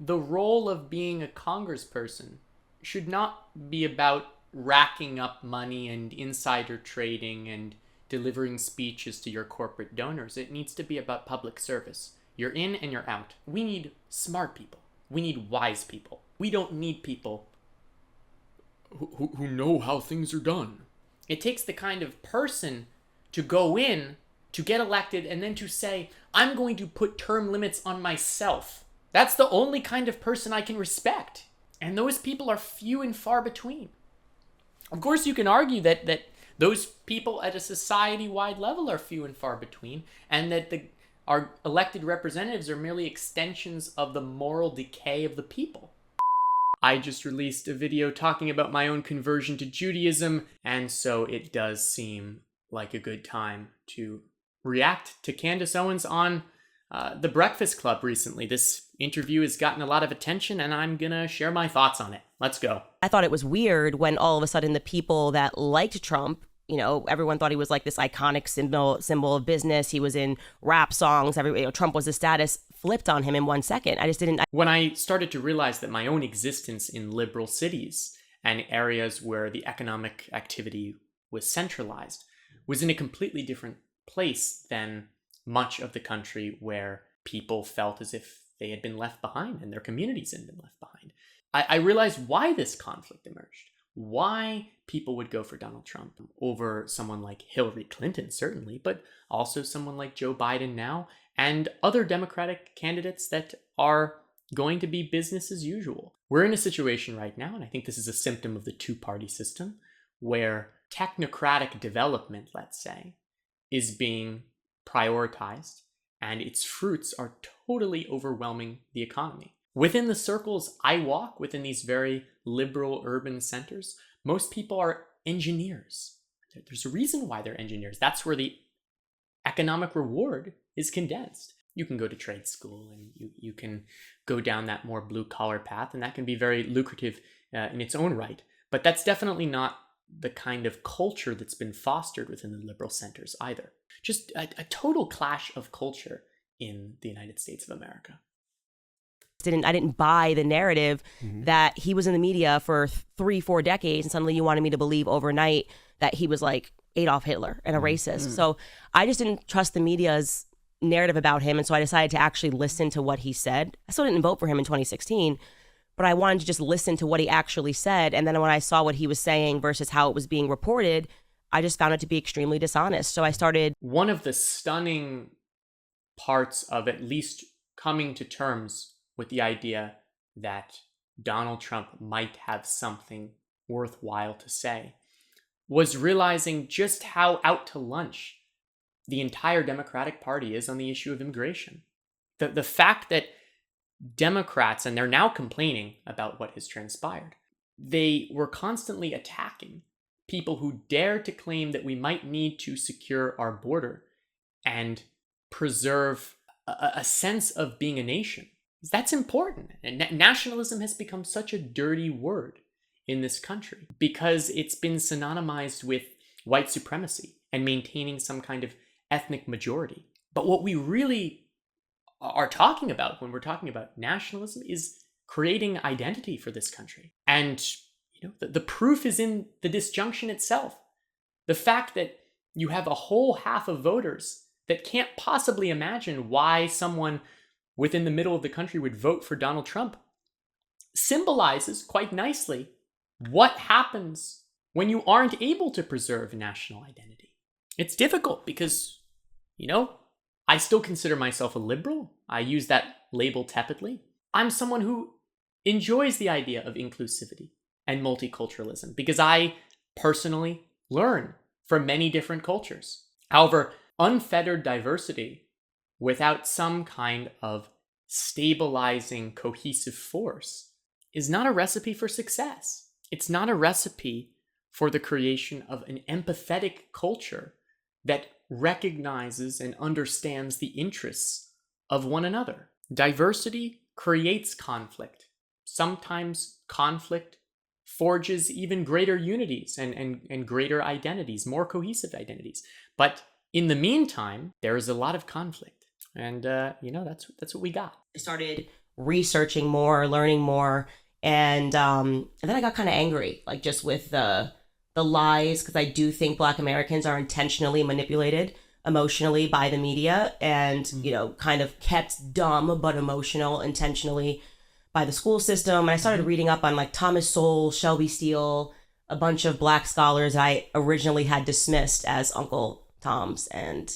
the role of being a congressperson should not be about racking up money and insider trading and delivering speeches to your corporate donors. It needs to be about public service. You're in and you're out. We need smart people. We need wise people. We don't need people who know how things are done. It takes the kind of person to go in, to get elected, and then to say, I'm going to put term limits on myself. That's the only kind of person I can respect. And those people are few and far between. Of course, you can argue that those people at a society-wide level are few and far between, and that our elected representatives are merely extensions of the moral decay of the people. I just released a video talking about my own conversion to Judaism, and so it does seem like a good time to react to Candace Owens on The Breakfast Club recently. This interview has gotten a lot of attention, and I'm gonna share my thoughts on it. Let's go. I thought it was weird when all of a sudden the people that liked Trump, everyone thought he was like this iconic symbol of business. He was in rap songs. Trump was a status, flipped on him in 1 second. I just didn't. When I started to realize that my own existence in liberal cities and areas where the economic activity was centralized was in a completely different place than much of the country where people felt as if they had been left behind and their communities had been left behind. I realized why this conflict emerged, why people would go for Donald Trump over someone like Hillary Clinton, certainly, but also someone like Joe Biden now, and other Democratic candidates that are going to be business as usual. We're in a situation right now, and I think this is a symptom of the two-party system, where technocratic development, let's say, is being prioritized, and its fruits are totally overwhelming the economy. Within the circles I walk, within these very liberal urban centers, most people are engineers. There's a reason why they're engineers. That's where the economic reward is condensed. You can go to trade school and you can go down that more blue-collar path, and that can be very lucrative in its own right. But that's definitely not the kind of culture that's been fostered within the liberal centers either. Just a total clash of culture in the United States of America. I didn't buy the narrative that he was in the media for 3-4 decades, and suddenly you wanted me to believe overnight that he was like Adolf Hitler and a racist. So I just didn't trust the media's narrative about him, and so I decided to actually listen to what he said. I still didn't vote for him in 2016, but I wanted to just listen to what he actually said. And then when I saw what he was saying versus how it was being reported, I just found it to be extremely dishonest. So I started. One of the stunning parts of at least coming to terms with the idea that Donald Trump might have something worthwhile to say was realizing just how out to lunch the entire Democratic Party is on the issue of immigration. The fact that Democrats, and they're now complaining about what has transpired, they were constantly attacking people who dared to claim that we might need to secure our border and preserve a sense of being a nation. That's important. And nationalism has become such a dirty word in this country because it's been synonymized with white supremacy and maintaining some kind of ethnic majority. But what we really are talking about when we're talking about nationalism is creating identity for this country. And the proof is in the disjunction itself. The fact that you have a whole half of voters that can't possibly imagine why someone within the middle of the country would vote for Donald Trump symbolizes quite nicely what happens when you aren't able to preserve national identity. It's difficult because, I still consider myself a liberal. I use that label tepidly. I'm someone who enjoys the idea of inclusivity and multiculturalism because I personally learn from many different cultures. However, unfettered diversity without some kind of stabilizing, cohesive force is not a recipe for success. It's not a recipe for the creation of an empathetic culture that recognizes and understands the interests of one another. Diversity creates conflict. Sometimes conflict forges even greater unities and greater identities, more cohesive identities. But in the meantime, there is a lot of conflict. And, that's what we got. I started researching more, learning more, and then I got kind of angry, like just with the lies, because I do think Black Americans are intentionally manipulated emotionally by the media, and kind of kept dumb but emotional intentionally by the school system. And I started reading up on like Thomas Sowell, Shelby Steele, a bunch of Black scholars I originally had dismissed as Uncle Toms, and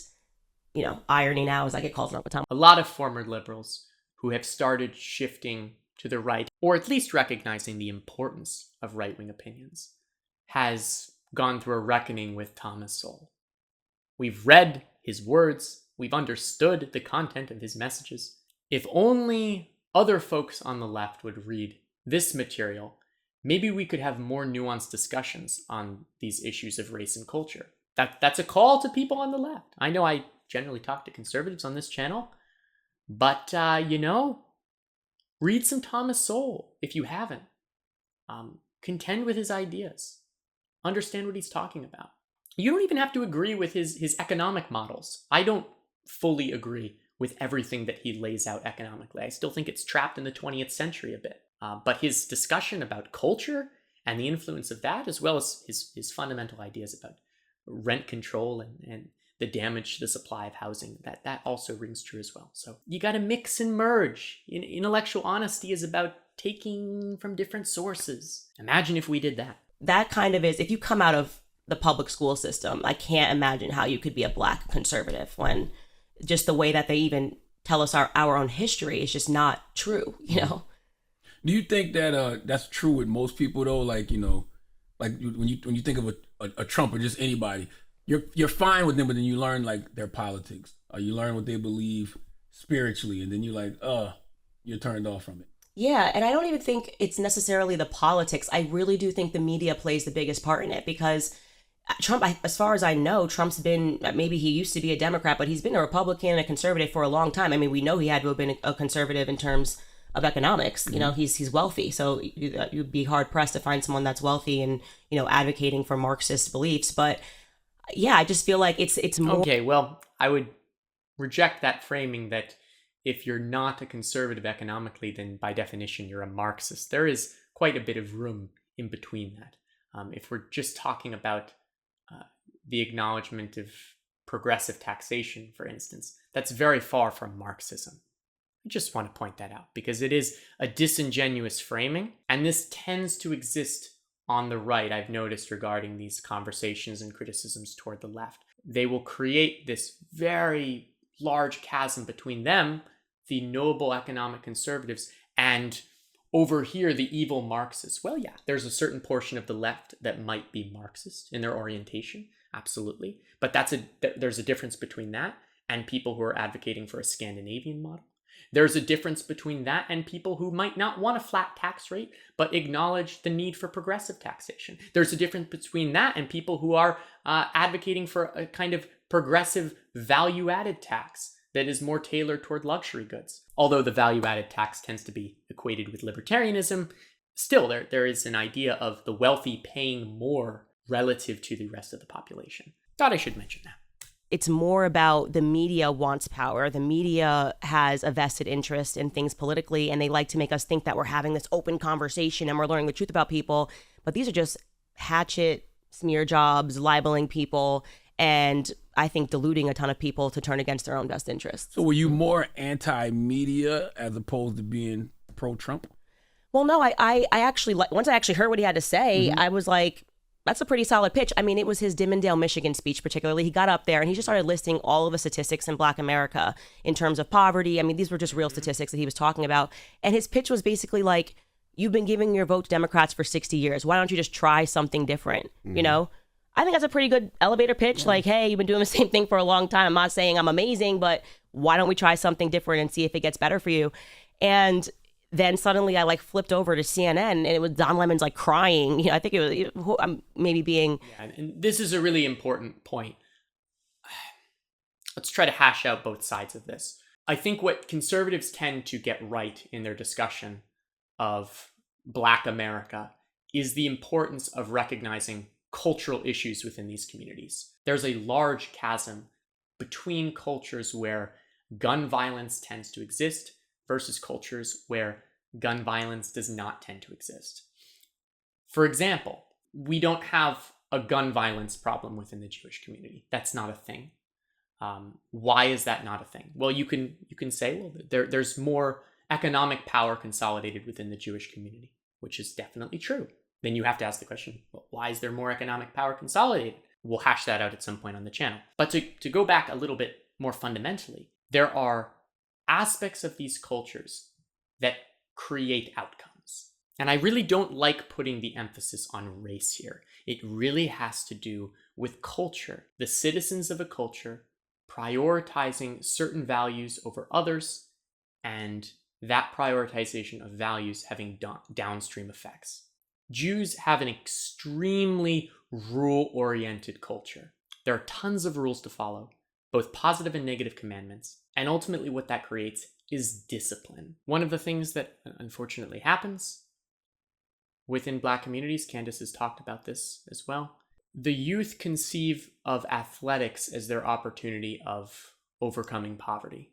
irony now is I get called an Uncle Tom. A lot of former liberals who have started shifting to the right, or at least recognizing the importance of right-wing opinions, has gone through a reckoning with Thomas Sowell. We've read his words, we've understood the content of his messages. If only other folks on the left would read this material, maybe we could have more nuanced discussions on these issues of race and culture. That's a call to people on the left. I know I generally talk to conservatives on this channel, but read some Thomas Sowell if you haven't. Contend with his ideas. Understand what he's talking about. You don't even have to agree with his economic models. I don't fully agree with everything that he lays out economically. I still think it's trapped in the 20th century a bit. But his discussion about culture and the influence of that, as well as his fundamental ideas about rent control and the damage to the supply of housing, that also rings true as well. So you got to mix and merge. Intellectual honesty is about taking from different sources. Imagine if we did that. That kind of is, if you come out of the public school system, I can't imagine how you could be a Black conservative when just the way that they even tell us our own history is just not true, Do you think that that's true with most people though? Like, like when you think of a Trump or just anybody, you're fine with them, but then you learn like their politics, or you learn what they believe spiritually, and then you're like, you're turned off from it. Yeah, and I don't even think it's necessarily the politics. I really do think the media plays the biggest part in it, because Trump, as far as I know, Trump's been, maybe he used to be a Democrat, but he's been a Republican and a conservative for a long time. I mean, we know he had to have been a conservative in terms of economics. Mm-hmm. He's wealthy, so you'd be hard pressed to find someone that's wealthy and advocating for Marxist beliefs. But yeah, I just feel like it's more. Okay, well, I would reject that framing that if you're not a conservative economically, then by definition you're a Marxist. There is quite a bit of room in between that. If we're just talking about the acknowledgement of progressive taxation, for instance, that's very far from Marxism. I just want to point that out because it is a disingenuous framing, and this tends to exist on the right, I've noticed, regarding these conversations and criticisms toward the left. They will create this very large chasm between them, the noble economic conservatives, and over here, the evil Marxists. Well, yeah, there's a certain portion of the left that might be Marxist in their orientation, absolutely. But there's a difference between that and people who are advocating for a Scandinavian model. There's a difference between that and people who might not want a flat tax rate, but acknowledge the need for progressive taxation. There's a difference between that and people who are advocating for a kind of progressive value-added tax that is more tailored toward luxury goods. Although the value-added tax tends to be equated with libertarianism, still there is an idea of the wealthy paying more relative to the rest of the population. Thought I should mention that. It's more about the media wants power. The media has a vested interest in things politically, and they like to make us think that we're having this open conversation and we're learning the truth about people. But these are just hatchet smear jobs, libeling people, and I think deluding a ton of people to turn against their own best interests. So were you more anti-media as opposed to being pro-Trump? Well, no, I actually, once I actually heard what he had to say, I was like, that's a pretty solid pitch. I mean, it was his Dimondale, Michigan speech particularly. He got up there and he just started listing all of the statistics in Black America in terms of poverty. I mean, these were just real statistics that he was talking about. And his pitch was basically like, you've been giving your vote to Democrats for 60 years. Why don't you just try something different? I think that's a pretty good elevator pitch. Yeah. Like, hey, you've been doing the same thing for a long time. I'm not saying I'm amazing, but why don't we try something different and see if it gets better for you? And then suddenly I flipped over to CNN and it was Don Lemon's crying. I think it was, I'm maybe being. Yeah, and this is a really important point. Let's try to hash out both sides of this. I think what conservatives tend to get right in their discussion of Black America is the importance of recognizing cultural issues within these communities. There's a large chasm between cultures where gun violence tends to exist versus cultures where gun violence does not tend to exist. For example, we don't have a gun violence problem within the Jewish community. That's not a thing. Why is that not a thing? Well, you can say, well, there's more economic power consolidated within the Jewish community, which is definitely true. Then you have to ask the question, well, why is there more economic power consolidated? We'll hash that out at some point on the channel. But to go back a little bit more fundamentally, there are aspects of these cultures that create outcomes. And I really don't like putting the emphasis on race here. It really has to do with culture. The citizens of a culture prioritizing certain values over others, and that prioritization of values having downstream effects. Jews have an extremely rule-oriented culture. There are tons of rules to follow, both positive and negative commandments, and ultimately what that creates is discipline. One of the things that unfortunately happens within Black communities, Candace has talked about this as well, the youth conceive of athletics as their opportunity of overcoming poverty,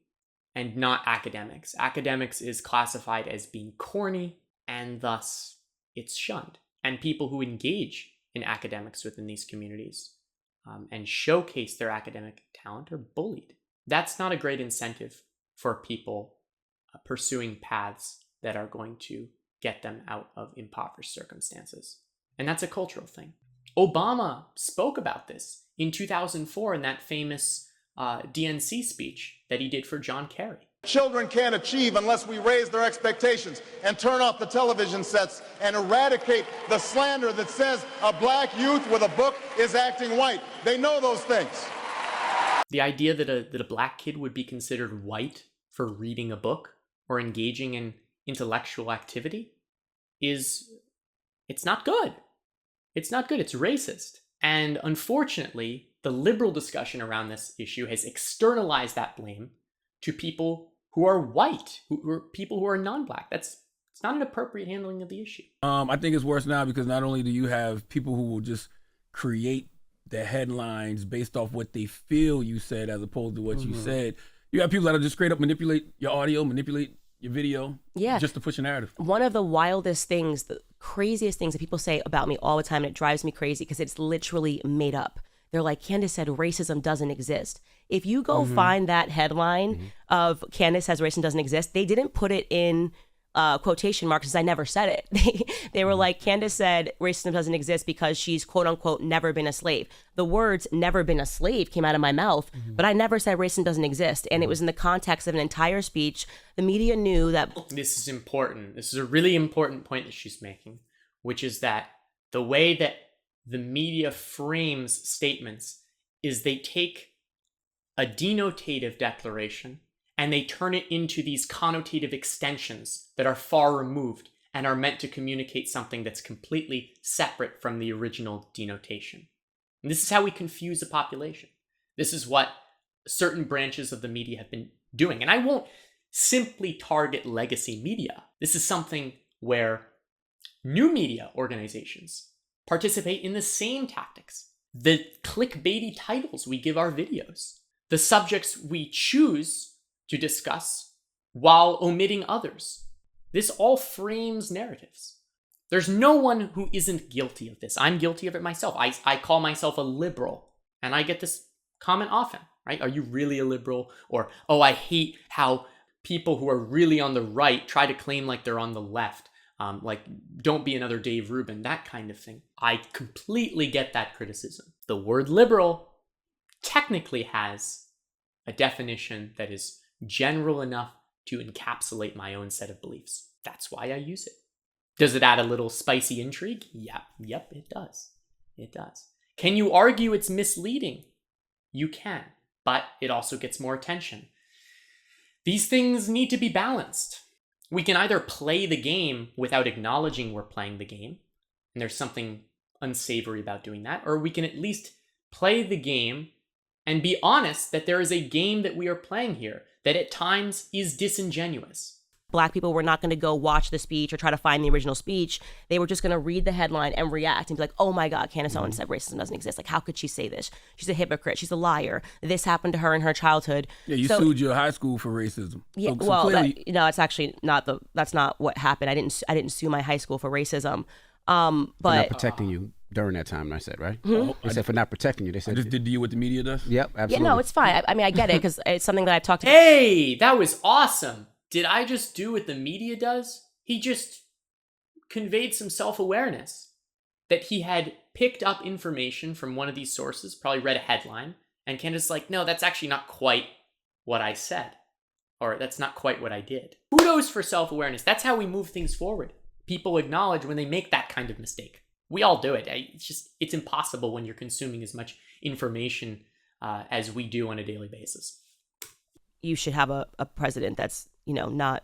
and not academics. Academics is classified as being corny, and thus it's shunned. And people who engage in academics within these communities and showcase their academic talent are bullied. That's not a great incentive for people pursuing paths that are going to get them out of impoverished circumstances. And that's a cultural thing. Obama spoke about this in 2004 in that famous DNC speech that he did for John Kerry. Children can't achieve unless we raise their expectations and turn off the television sets and eradicate the slander that says a black youth with a book is acting white. They know those things. The idea that a black kid would be considered white for reading a book or engaging in intellectual activity it's not good. It's not good. It's racist. And unfortunately, the liberal discussion around this issue has externalized that blame to people who are white, who are people who are non-black. It's not an appropriate handling of the issue. I think it's worse now because not only do you have people who will just create the headlines based off what they feel you said as opposed to what you said. You have people that will just straight up manipulate your audio, manipulate your video, just to push a narrative. One of the wildest things, the craziest things that people say about me all the time, and it drives me crazy because it's literally made up. They're like, Candace said racism doesn't exist. If you go find that headline of Candace says racism doesn't exist, they didn't put it in quotation marks because I never said it. They were like, Candace said racism doesn't exist because she's quote unquote never been a slave. The words never been a slave came out of my mouth, but I never said racism doesn't exist. And it was in the context of an entire speech. The media knew that. This is important. This is a really important point that she's making, which is that the way that the media frames statements is they take a denotative declaration and they turn it into these connotative extensions that are far removed and are meant to communicate something that's completely separate from the original denotation. And this is how we confuse a population. This is what certain branches of the media have been doing. And I won't simply target legacy media. This is something where new media organizations participate in the same tactics. The clickbaity titles we give our videos, the subjects we choose to discuss while omitting others. This all frames narratives. There's no one who isn't guilty of this. I'm guilty of it myself. I call myself a liberal, and I get this comment often, right? Are you really a liberal? Or, oh, I hate how people who are really on the right try to claim like they're on the left. Like, don't be another Dave Rubin, that kind of thing. I completely get that criticism. The word liberal technically has a definition that is general enough to encapsulate my own set of beliefs. That's why I use it. Does it add a little spicy intrigue? Yep, it does. It does. Can you argue it's misleading? You can, but it also gets more attention. These things need to be balanced. We can either play the game without acknowledging we're playing the game, and there's something unsavory about doing that, or we can at least play the game and be honest that there is a game that we are playing here that at times is disingenuous. Black people were not going to go watch the speech or try to find the original speech. They were just going to read the headline and react and be like, oh my God, Candace Owens said racism doesn't exist. Like, how could she say this? She's a hypocrite. She's a liar. This happened to her in her childhood. Yeah, you sued your high school for racism. Yeah, So well, clearly, it's actually that's not what happened. I didn't sue my high school for racism. For But not protecting you during that time, I said, right? They said for not protecting you. They I said, just did deal with the media does. yep, yeah, absolutely. no, it's fine. I mean, I get it because it's something that I've talked about. Hey, that was awesome. Did I just do what the media does? He just conveyed some self-awareness that he had picked up information from one of these sources, probably read a headline, and Candace like, no, that's actually not quite what I said. Or that's not quite what I did. Kudos for self-awareness. That's how we move things forward. People acknowledge when they make that kind of mistake. We all do it. It's impossible when you're consuming as much information as we do on a daily basis. You should have a president that's, not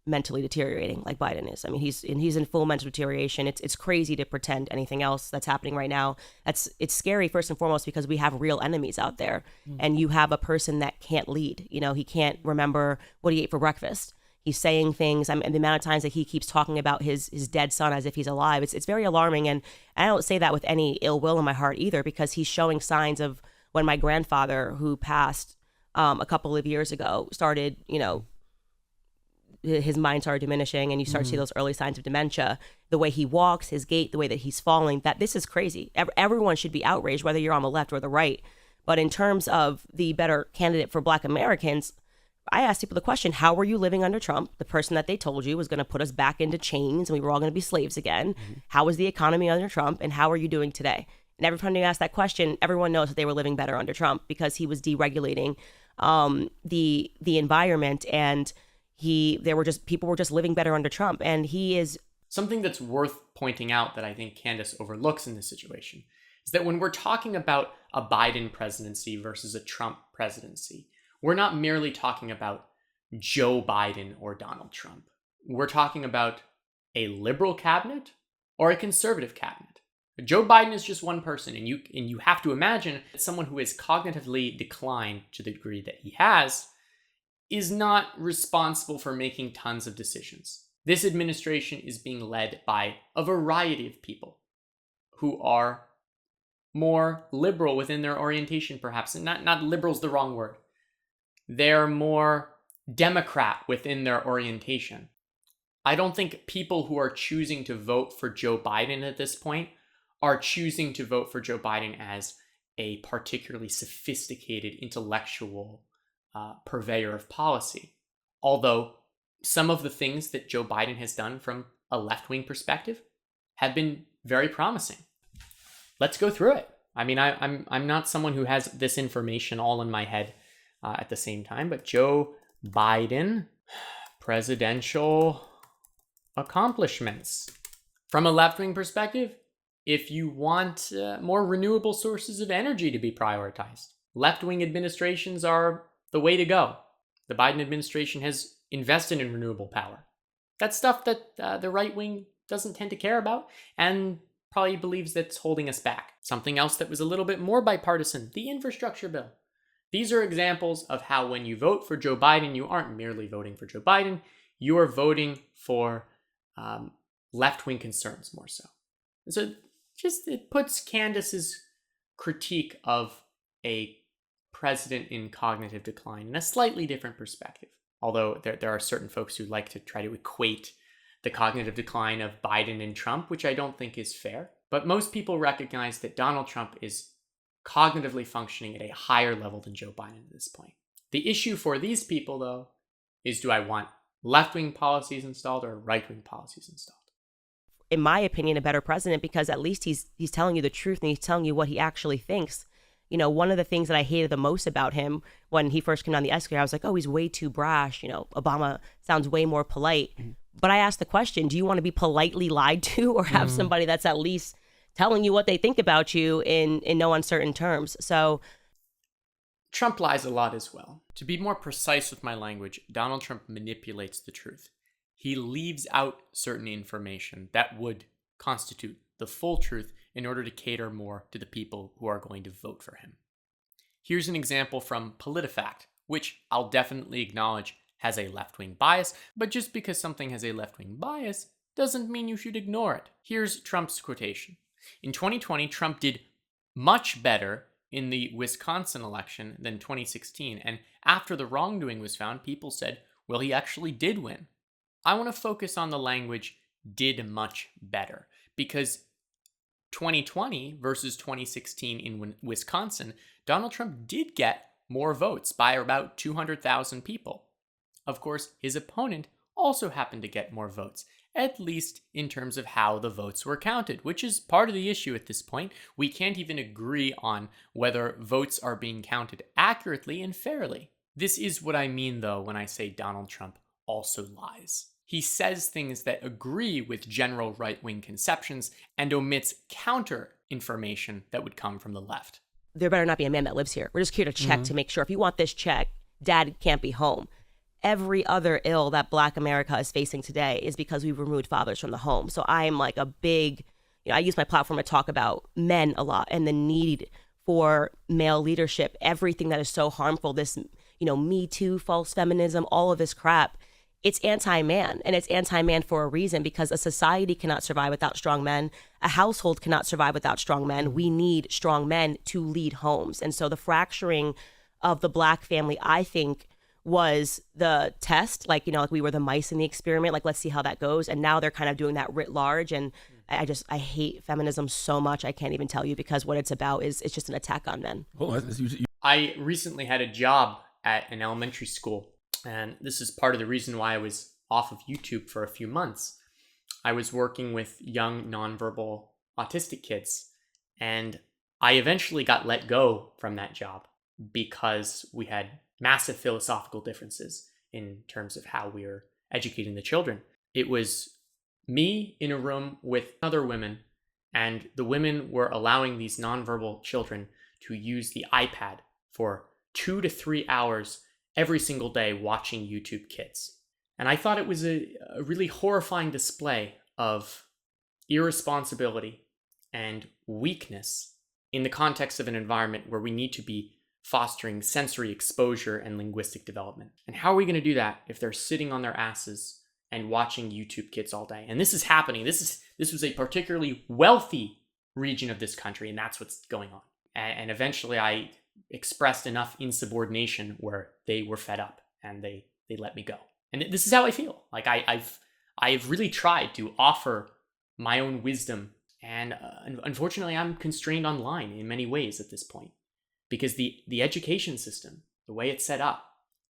mentally deteriorating like Biden is. I mean, he's in full mental deterioration. It's crazy to pretend anything else that's happening right now. It's scary first and foremost because we have real enemies out there, and you have a person that can't lead. He can't remember what he ate for breakfast. He's saying things. And the amount of times that he keeps talking about his dead son as if he's alive, it's very alarming. And I don't say that with any ill will in my heart either, because he's showing signs of when my grandfather, who passed a couple of years ago, started, his mind started diminishing, and you start to see those early signs of dementia. The way he walks, his gait, the way that he's falling, that this is crazy. Everyone should be outraged, whether you're on the left or the right. But in terms of the better candidate for Black Americans, I asked people the question, how were you living under Trump, the person that they told you was going to put us back into chains and we were all going to be slaves again? How was the economy under Trump, and how are you doing today? And every time you ask that question, everyone knows that they were living better under Trump because he was deregulating the environment, and people were just living better under Trump. And he is Something that's worth pointing out that I think Candace overlooks in this situation is that when we're talking about a Biden presidency versus a Trump presidency, we're not merely talking about Joe Biden or Donald Trump. We're talking about a liberal cabinet or a conservative cabinet. Joe Biden is just one person, and you have to imagine that someone who has cognitively declined to the degree that he has is not responsible for making tons of decisions. This administration is being led by a variety of people who are more liberal within their orientation, perhaps. And not liberal's the wrong word. They're more Democrat within their orientation. I don't think people who are choosing to vote for Joe Biden at this point are choosing to vote for Joe Biden as a particularly sophisticated intellectual purveyor of policy. Although some of the things that Joe Biden has done from a left-wing perspective have been very promising. Let's go through it. I mean, I'm not someone who has this information all in my head at the same time, but Joe Biden, presidential accomplishments. From a left-wing perspective, if you want more renewable sources of energy to be prioritized, left-wing administrations are the way to go. The Biden administration has invested in renewable power. That's stuff that the right wing doesn't tend to care about and probably believes that's holding us back. Something else that was a little bit more bipartisan, the infrastructure bill. These are examples of how when you vote for Joe Biden, you aren't merely voting for Joe Biden, you are voting for left-wing concerns more so. So it puts Candace's critique of a president in cognitive decline in a slightly different perspective. Although there are certain folks who like to try to equate the cognitive decline of Biden and Trump, which I don't think is fair. But most people recognize that Donald Trump is cognitively functioning at a higher level than Joe Biden at this point. The issue for these people, though, is do I want left-wing policies installed or right-wing policies installed? In my opinion, a better president because at least he's telling you the truth and he's telling you what he actually thinks. One of the things that I hated the most about him when he first came down the escalator, I was like, oh, he's way too brash. Obama sounds way more polite. But I asked the question, do you want to be politely lied to or have somebody that's at least telling you what they think about you in no uncertain terms? So Trump lies a lot as well. To be more precise with my language, Donald Trump manipulates the truth. He leaves out certain information that would constitute the full truth in order to cater more to the people who are going to vote for him. Here's an example from PolitiFact, which I'll definitely acknowledge has a left-wing bias, but just because something has a left-wing bias doesn't mean you should ignore it. Here's Trump's quotation. In 2020, Trump did much better in the Wisconsin election than 2016, and after the wrongdoing was found, people said, well, he actually did win. I want to focus on the language did much better, because 2020 versus 2016 in Wisconsin, Donald Trump did get more votes by about 200,000 people. Of course, his opponent also happened to get more votes, at least in terms of how the votes were counted, which is part of the issue at this point. We can't even agree on whether votes are being counted accurately and fairly. This is what I mean, though, when I say Donald Trump also lies. He says things that agree with general right-wing conceptions and omits counter information that would come from the left. There better not be a man that lives here. We're just here to check to make sure. If you want this check, dad can't be home. Every other ill that Black America is facing today is because we've removed fathers from the home. So I'm like a big, I use my platform to talk about men a lot and the need for male leadership, everything that is so harmful, this, Me Too, false feminism, all of this crap. It's anti-man, and it's anti-man for a reason, because a society cannot survive without strong men. A household cannot survive without strong men. We need strong men to lead homes. And so the fracturing of the Black family, I think, was the test, like we were the mice in the experiment, like, let's see how that goes. And now they're kind of doing that writ large. And I hate feminism so much. I can't even tell you, because what it's about is it's just an attack on men. I recently had a job at an elementary school, and this is part of the reason why I was off of YouTube for a few months. I was working with young nonverbal autistic kids, and I eventually got let go from that job because we had massive philosophical differences in terms of how we were educating the children. It was me in a room with other women, and the women were allowing these nonverbal children to use the iPad for 2 to 3 hours every single day watching YouTube Kids. And I thought it was a really horrifying display of irresponsibility and weakness in the context of an environment where we need to be fostering sensory exposure and linguistic development. And how are we going to do that if they're sitting on their asses and watching YouTube Kids all day? And this is happening. This was a particularly wealthy region of this country, and that's what's going on. And eventually I expressed enough insubordination where they were fed up and they let me go. And this is how I feel. Like I've really tried to offer my own wisdom, and unfortunately I'm constrained online in many ways at this point, because the education system, the way it's set up,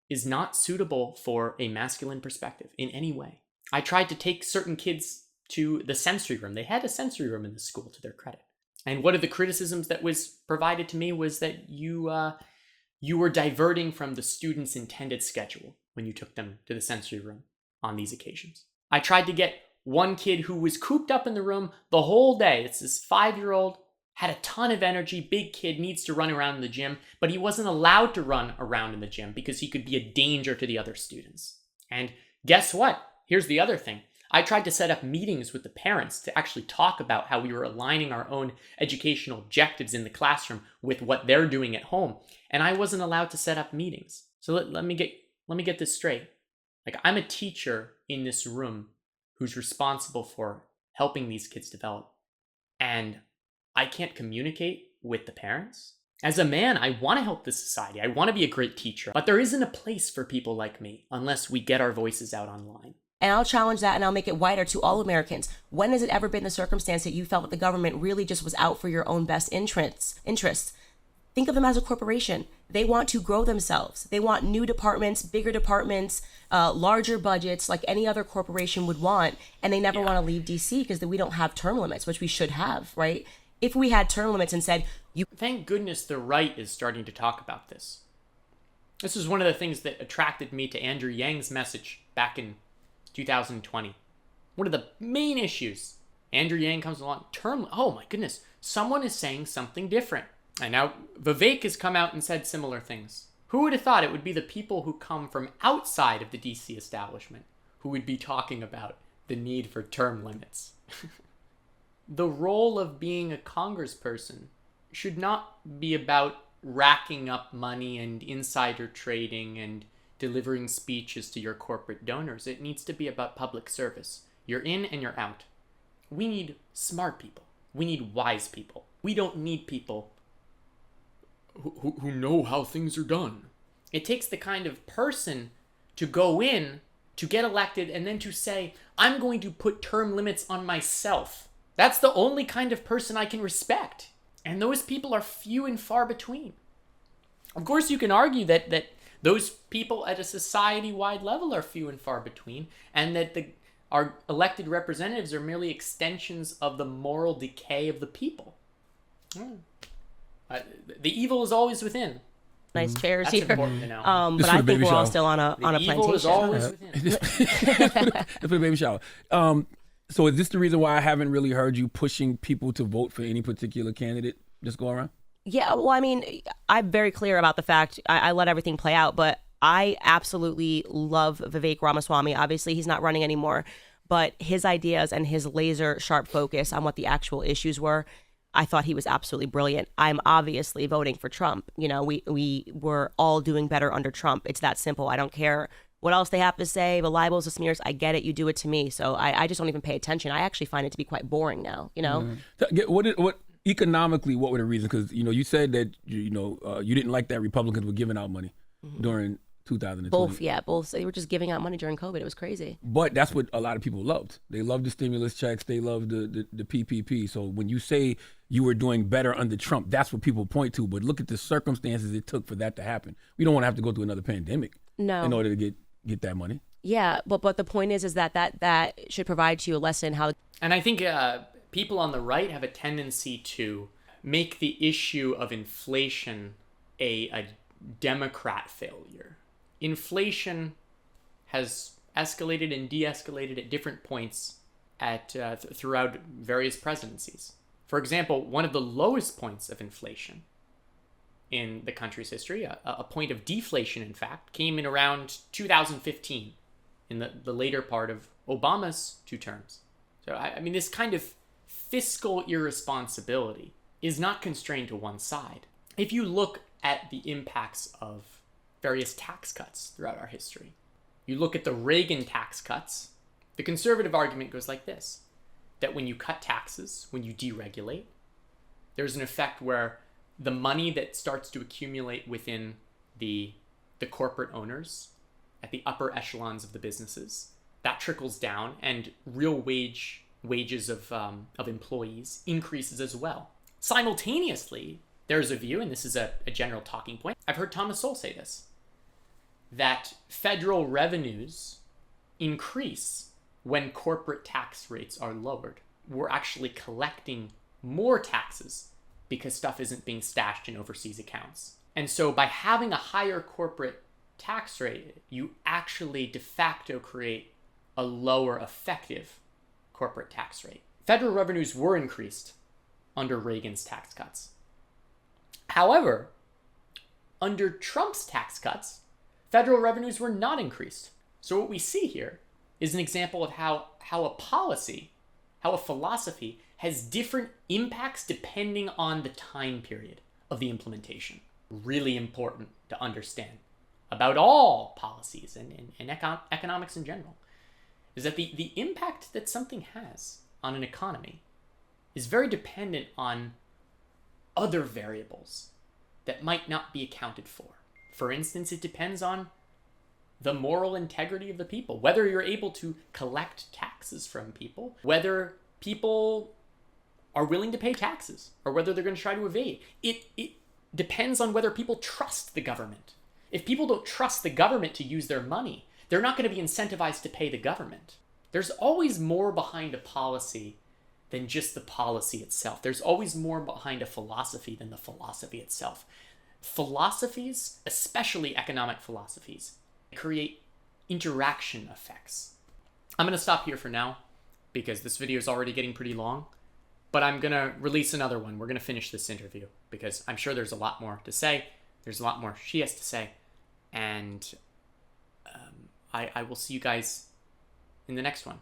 is not suitable for a masculine perspective in any way. I tried to take certain kids to the sensory room. They had a sensory room in the school, to their credit. And one of the criticisms that was provided to me was that you were diverting from the student's intended schedule when you took them to the sensory room on these occasions. I tried to get one kid who was cooped up in the room the whole day. It's this 5-year-old, had a ton of energy, big kid, needs to run around in the gym, but he wasn't allowed to run around in the gym because he could be a danger to the other students. And guess what? Here's the other thing. I tried to set up meetings with the parents to actually talk about how we were aligning our own educational objectives in the classroom with what they're doing at home. And I wasn't allowed to set up meetings. So let me get this straight. Like, I'm a teacher in this room who's responsible for helping these kids develop. And I can't communicate with the parents. As a man, I want to help this society. I want to be a great teacher. But there isn't a place for people like me unless we get our voices out online. And I'll challenge that, and I'll make it wider to all Americans. When has it ever been the circumstance that you felt that the government really just was out for your own best interests? Think of them as a corporation. They want to grow themselves. They want new departments, bigger departments, larger budgets, like any other corporation would want. And they never want to leave DC because we don't have term limits, which we should have, right? If we had term limits and said, Thank goodness the right is starting to talk about this. This is one of the things that attracted me to Andrew Yang's message back in 2020. One of the main issues. Andrew Yang comes along, oh my goodness, someone is saying something different. And now Vivek has come out and said similar things. Who would have thought it would be the people who come from outside of the DC establishment who would be talking about the need for term limits? The role of being a congressperson should not be about racking up money and insider trading and delivering speeches to your corporate donors. It needs to be about public service. You're in and you're out. We need smart people. We need wise people. We don't need people who know how things are done. It takes the kind of person to go in, to get elected, and then to say, I'm going to put term limits on myself. That's the only kind of person I can respect. And those people are few and far between. Of course, you can argue that those people at a society-wide level are few and far between, and that our elected representatives are merely extensions of the moral decay of the people. The evil is always within. Nice chairs That's here. important to know. But I think we're all still on a The evil plantation. is always within. Let's put a baby shower. So is this the reason why I haven't really heard you pushing people to vote for any particular candidate this go around? Yeah, well, I mean, I'm very clear about the fact I let everything play out, but I absolutely love Vivek Ramaswamy. Obviously, he's not running anymore, but his ideas and his laser sharp focus on what the actual issues were, I thought he was absolutely brilliant. I'm obviously voting for Trump. You know, we were all doing better under Trump. It's that simple. I don't care what else they have to say, the libels, the smears. I get it. You do it to me. So I just don't even pay attention. I actually find it to be quite boring now, you know? What economically, what were the reasons? Because, you said that, you didn't like that Republicans were giving out money during 2020. Both. They were just giving out money during COVID. It was crazy. But that's what a lot of people loved. They loved the stimulus checks. They loved the PPP. So when you say you were doing better under Trump, that's what people point to. But look at the circumstances it took for that to happen. We don't want to have to go through another pandemic in order to get that money. Yeah, but the point is that should provide you a lesson how. And I think people on the right have a tendency to make the issue of inflation a Democrat failure. Inflation has escalated and de-escalated at different points throughout various presidencies. For example, one of the lowest points of inflation in the country's history, a point of deflation, in fact, came in around 2015 in the later part of Obama's 2 terms. So, I mean, this kind of fiscal irresponsibility is not constrained to one side. If you look at the impacts of various tax cuts throughout our history, you look at the Reagan tax cuts, the conservative argument goes like this, that when you cut taxes, when you deregulate, there's an effect where the money that starts to accumulate within the corporate owners at the upper echelons of the businesses, that trickles down, and real wages of employees increases as well. Simultaneously, there's a view, and this is a general talking point, I've heard Thomas Sowell say this, that federal revenues increase when corporate tax rates are lowered. We're actually collecting more taxes because stuff isn't being stashed in overseas accounts. And so by having a higher corporate tax rate, you actually de facto create a lower effective corporate tax rate. Federal revenues were increased under Reagan's tax cuts. However, under Trump's tax cuts, federal revenues were not increased. So what we see here is an example of how a policy, how a philosophy has different impacts depending on the time period of the implementation. Really important to understand about all policies and economics in general is that the impact that something has on an economy is very dependent on other variables that might not be accounted for. For instance, it depends on the moral integrity of the people, whether you're able to collect taxes from people, whether people are willing to pay taxes, or whether they're going to try to evade. It depends on whether people trust the government. If people don't trust the government to use their money, they're not going to be incentivized to pay the government. There's always more behind a policy than just the policy itself. There's always more behind a philosophy than the philosophy itself. Philosophies, especially economic philosophies, create interaction effects. I'm going to stop here for now because this video is already getting pretty long, but I'm going to release another one. We're going to finish this interview because I'm sure there's a lot more to say. There's a lot more she has to say. And I will see you guys in the next one.